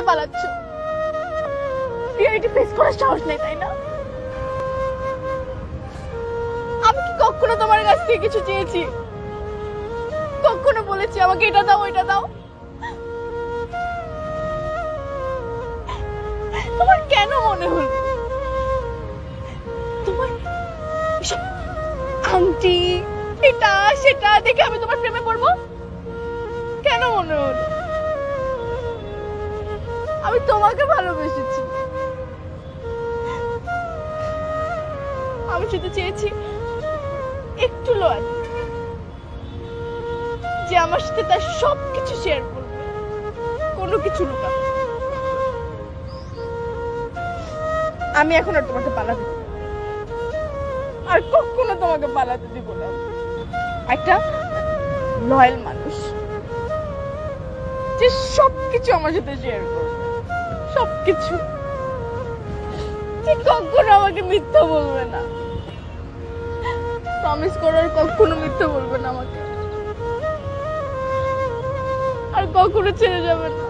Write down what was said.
পালাচ্ছ? Reality face করার সাহস নেই, তাই না? আমি কি কখনো তোমার কাছ থেকে কিছু চেয়েছি? কখনো বলেছি আমাকে এটা দাও ওইটা দাও? তোমার কেন মনে হলো তোমার এসব আংটি এটা সেটা দেখে আমি তোমার প্রেমে পড়বো? কেন মনে হলো? আমি তোমাকে ভালোবেসেছি। আমি শুধু চেয়েছি একটু লয় যে আমার সাথে তার সবকিছু শেয়ার করবে, কোনো কিছু লুকাবে। আমি এখন আর তোমাকে পালাতে দিব না। আর কখনো তোমাকে পালাতে দিব না। একটা লয়াল মানুষ যে সবকিছু আমার সাথে শেয়ার করবে, সবকিছু, যে কখনো আমাকে মিথ্যা বলবে না। প্রমিস করার কখনো মিথ্যা বলবে না আমাকে, আর কখনো ছেড়ে যাবে না।